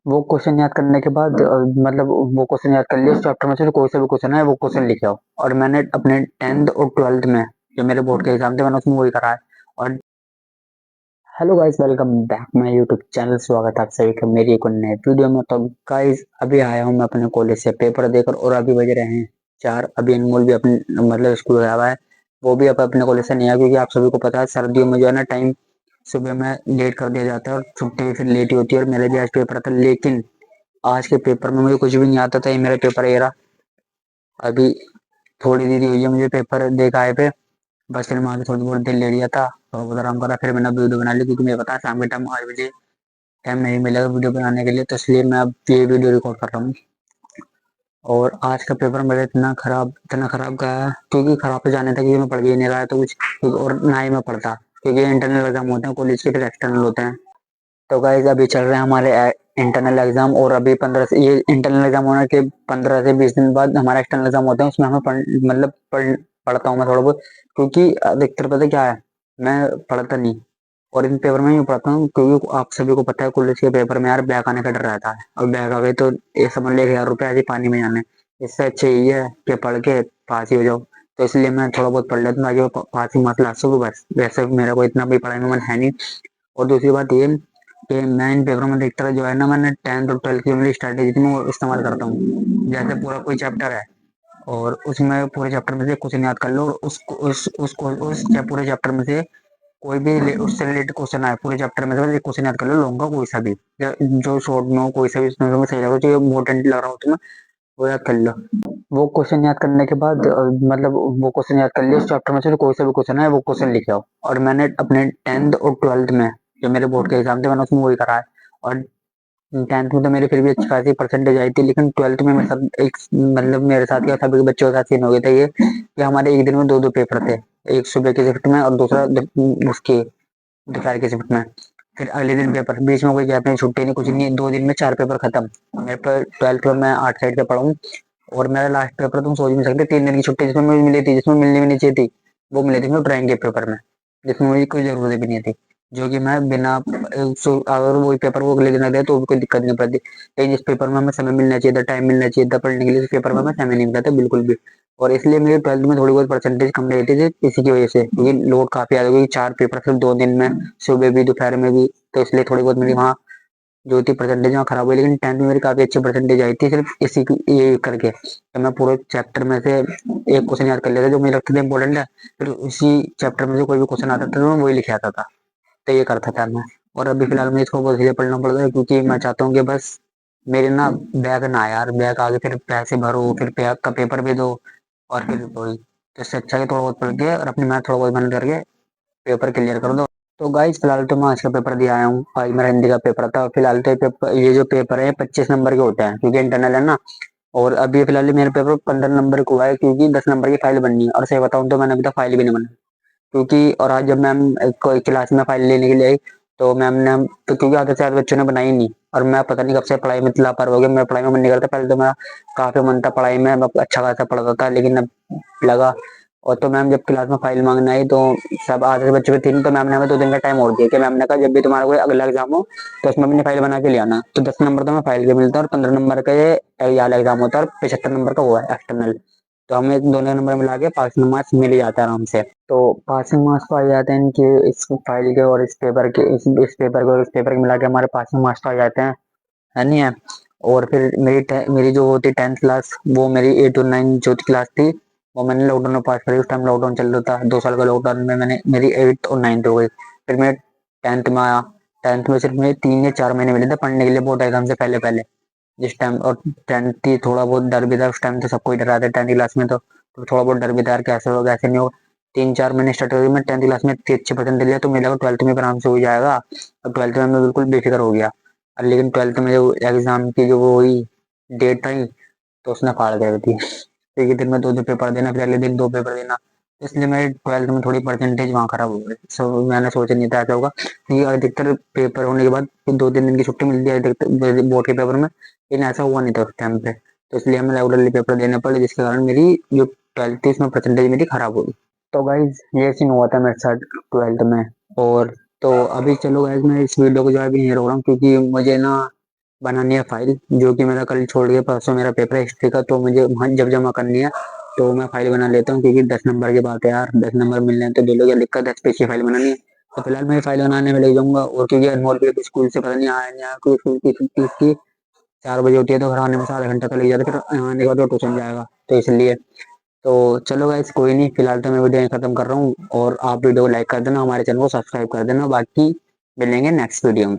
वो क्वेश्चन याद करने के बाद मतलब वो क्वेश्चन याद कर लिया उस चैप्टर में से, कोई सा भी क्वेश्चन है वो क्वेश्चन लिखे आओ। और मैंने अपने 10th और 12th में जो मेरे बोर्ड के एग्जाम थे मैंने उसमें वही करा है। और hello guys, welcome back my YouTube channel. स्वागत है आप सभी का मेरी एक और नए वीडियो में। तो गाइस अभी आया हूँ मैं अपने कॉलेज से पेपर देकर, और अभी बज रहे हैं 4। अभी अनमोल भी अपने मतलब स्कूल गया हुआ है। वो भी अब अपने कॉलेज से नहीं आया, क्योंकि आप सभी को पता है सर्दियों में जो है ना टाइम सुबह में लेट कर दिया जाता है और छुट्टी भी फिर लेट ही होती है। और मेरा भी आज पेपर था, लेकिन आज के पेपर में मुझे कुछ भी नहीं आता था। ये मेरा पेपर ये रहा। अभी थोड़ी देर हुई है मुझे पेपर दे के आए पे। बस फिर मैं आके थोड़ी बहुत देर ले लिया था, थोड़ा बहुत आराम करा, फिर मैंने वीडियो बना ली, क्योंकि मुझे पता है शाम के टाइम 8 बजे टाइम नहीं मिलेगा वीडियो बनाने के लिए। तो इसलिए मैं अब ये वीडियो रिकॉर्ड कर रहा हूँ। और आज का पेपर मेरा इतना खराब गया है, क्योंकि खराब तो जाने तक कि मैं पढ़ भी नहीं रहा है तो कुछ, और ना ही मैं पढ़ता, क्योंकि इंटरनल एग्जाम होते हैं कॉलेज के, फिर एक्सटर्नल होते हैं। तो गाइज अभी चल रहे हैं हमारे इंटरनल एग्जाम, और अभी 15 से ये इंटरनल एग्जाम होने के 15 से 20 दिन बाद हमारा एक्सटर्नल एग्जाम होते हैं। उसमें हमें पढ़ता हूँ मैं थोड़ा बहुत, क्योंकि अधिकतर पता क्या है, मैं पढ़ता नहीं। और इन पेपर में यूँ पढ़ता हूँ क्योंकि आप सभी को पता है कॉलेज के पेपर में यार बैक आने का डर रहता है, और बैक आ गए तो ये समझ ले 1000 रुपये ऐसे पानी में जाने। इससे अच्छा यही है कि पढ़ के पास ही हो जाओ। तो इसलिए मैं थोड़ा बहुत पढ़ लेता हूँ ताकि वो पासिंग मार्क्स ला सकूँ बस। वैसे मेरा कोई इतना भी पढ़ाई में मन है नहीं। और दूसरी बात ये कि मैं इन पेपरों में देखता जो है ना, मैंने 10th और 12th की मेरी स्ट्रैटेजी थी, मैं वो इस्तेमाल करता हूँ। जैसे पूरा कोई चैप्टर है और उसमें पूरे चैप्टर में से क्वेश्चन याद कर लो, और उस पूरे चैप्टर में से कोई भी उससे रिलेटेड क्वेश्चन आए पूरे चैप्टर में से एक क्वेश्चन याद कर लो, लूंगा कोई सा भी, जो शॉर्ट में हो, कोई सा भी उसमें तुम्हें सही लगा, जो इम्पोर्टेंट लग रहा हो तुम्हें वो याद कर लो। वो क्वेश्चन याद करने के बाद मतलब वो क्वेश्चन याद कर लिया उस चैप्टर में से, कोई सा भी क्वेश्चन है वो क्वेश्चन लिखे आओ। और मैंने अपने 10th और 12th में जो मेरे बोर्ड के एग्जाम थे मैंने उसमें वही करा है। और 10th में तो मेरी फिर भी अच्छी खासी परसेंटेज आई थी, लेकिन 12th में मेरे साथ एक मतलब मेरे साथ क्या सभी बच्चों के साथ सीन हो गया था ये, कि हमारे एक दिन में दो दो पेपर थे। एक सुबह की शिफ्ट में और दूसरा उसकी दोपहर की शिफ्ट में। फिर अगले दिन पेपर, बीच में कोई गैप नहीं, छुट्टी नहीं, कुछ नहीं, 2 दिन में 4 पेपर खत्म। मेरे पर 12th में मैं 8 साइड का पढ़ा हूँ। और मेरा लास्ट पेपर तुम सोच नहीं सकते, 3 दिन की छुट्टी जिसमें मुझे मिली थी, जिसमें मिलनी भी नहीं चाहिए थी, वो मिली थी मुझे ड्राइंग के पेपर में, जिसमें मुझे कोई जरूरत भी नहीं थी। जो कि मैं बिना अगर वही पेपर वो अगले दिन आ गया तो भी कोई दिक्कत नहीं पड़ती, लेकिन जिस पेपर में हमें समय मिलना चाहिए था, टाइम मिलना चाहिए था पढ़ने के लिए, उस पेपर में हमें समय नहीं मिला था बिल्कुल भी। और इसलिए मेरी 12th में थोड़ी बहुत परसेंटेज कम रही थी इसी की वजह से, क्योंकि लोड काफी ज्यादा, क्योंकि 4 पेपर सिर्फ 2 दिन में, सुबह भी दोपहर में भी। तो इसलिए थोड़ी बहुत मेरी वहाँ जो थी परसेंटेज वहाँ खराब हुई, लेकिन 10th में मेरी काफी अच्छी परसेंटेज आई थी सिर्फ इसी ये करके। तो मैं पूरे चैप्टर में से एक क्वेश्चन याद कर लेता जो मुझे लगता था इंपॉर्टेंट है, फिर उसी चैप्टर में से कोई भी क्वेश्चन आता था तो मैं वही लिख आता था। तो ये करता था मैं। और अभी फिलहाल मुझे इसको बहुत धीरे पढ़ना पड़ रहा है, क्योंकि मैं चाहता हूँ कि बस मेरे ना बैग ना आए यार, बैग आगे फिर पैसे भरो, फिर बैग का पेपर भी दो, और फिर वही। तो इससे अच्छा है कि थोड़ा बहुत पढ़ के और अपनी मैथ थोड़ा बहुत मेहनत करके पेपर क्लियर कर दो। तो गाइस फिलहाल तो मैं आज का पेपर दिया आया हूँ, आज मेरा हिंदी का पेपर था। फिलहाल तो ये जो पेपर है 25 नंबर के होते हैं, क्योंकि इंटरनल है ना। और अभी फिलहाल मेरे पेपर 15 नंबर का हुआ है, क्योंकि 10 नंबर की फाइल बननी है। और सही बताऊँ तो मैंने अभी तक फाइल भी नहीं बनाई, क्योंकि और आज जब मैम कोई क्लास में फाइल लेने के लिए आई, तो मैम ने तो क्योंकि आधे से ज्यादा बच्चों ने बनाई नहीं, और मैं पता नहीं कब से पढ़ाई में इतना लापरवाही हो गया, मैं पढ़ाई में मन नहीं करता। पहले तो मेरा काफी मन था पढ़ाई में, मैं अच्छा खासा पढ़ता था, लेकिन अब लगा। और तो मैम जब क्लास में फाइल मांगने आई तो सब आधे से बच्चों की थी, तो मैम ने हमें 2 दिन का टाइम और दिया, कि मैम ने कहा जब भी तुम्हारा कोई अगला एग्जाम हो तो उसमें अपनी फाइल बना के ले आना। तो 10 नंबर तो हमें फाइल के मिलता है, और 15 नंबर का ये वाला एग्जाम होता है, और 75 नंबर का हुआ है एक्सटर्नल। तो हमें दोनों नंबर मिला के पासिंग मार्क्स मिल ही जाता है आराम से। तो पासिंग मार्क्स तो आ जाते हैं इनके, इस फाइल के और इस पेपर के और इस पेपर के मिला के हमारे पासिंग मार्क्स तो आ जाते हैं, है नहीं है। और फिर मेरी जो होती 10th क्लास, वो मेरी 8 और 9 जो क्लास थी, वो मैंने लॉकडाउन में पास करी। उस टाइम लॉकडाउन चल रहा था, 2 साल का लॉकडाउन में मैंने मेरी 8th और 9th हो गई। फिर मैं 10th में आया। 10th में सिर्फ मेरे 3 या 4 महीने मिले थे पढ़ने के लिए बोर्ड एग्जाम से पहले पहले, जिस टाइम। और 10th की थोड़ा बहुत डर भी था उस टाइम, तो सबको ही डरा था 10th क्लास में। तो थोड़ा बहुत डर भी था यार, कैसे होगा कैसे नहीं होगा। 3-4 महीने स्टार्ट हो गई, मैं 10th क्लास में इतनी अच्छी परसेंटेज लिया तो मुझे लगा 12th में भी आराम से हो जाएगा। और 12th में मैं बिल्कुल बेफिक्र हो गया। और लेकिन 12th में जो एग्जाम की जो वो हुई डेट आई, तो उसने फाड़ कर दी। एक ही दिन में दो दो पेपर देना, फिर अगले दिन दो पेपर देना। इसलिए मेरी 12th में थोड़ी परसेंटेज वहाँ खराब हो गई। सो मैंने सोचा नहीं था ऐसा होगा, क्योंकि अधिकतर पेपर होने के बाद फिर 2-3 दिन की छुट्टी मिलती है अधिकतर बोर्ड के पेपर में, लेकिन ऐसा हुआ नहीं था उस टाइम पे। तो इसलिए हमें रेगुलरली पेपर देने पड़े, जिसके कारण मेरी जो 12th थी उसमें परसेंटेज मेरी खराब हो गई। तो गाइज ये सीन हुआ था मेरे साथ 12th में। और तो अभी चलो गाइज मैं इस वीडियो को जो है अभी नहीं रोक रहा हूँ, क्योंकि मुझे ना बनानी है फाइल, जो कि मेरा कल छोड़ के परसों मेरा पेपर है हिस्ट्री का, तो मुझे वहाँ जब जमा करनी है तो मैं फाइल बना लेता हूँ, क्योंकि 10 नंबर की बात है यार, 10 नंबर मिलने हैं तो ले लो, क्या दिक्कत है, स्पेशल फाइल बनानी है। तो फिलहाल मैं फाइल बनाने में लग जाऊंगा, और क्योंकि अनमोल भी स्कूल से पता नहीं आया नहीं आया, क्योंकि स्कूल की छुट्टी इसकी 4 बजे होती है, तो घर आने में आधा घंटा तो लग जाता है, फिर आने के बाद वो ट्यूशन जाएगा, तो इसलिए। तो चलो गाइस, कोई नहीं, फिलहाल तो मैं वीडियो यहीं खत्म कर रहा हूँ, और आप वीडियो को लाइक कर देना, हमारे चैनल को सब्सक्राइब कर देना, बाकी मिलेंगे नेक्स्ट वीडियो में।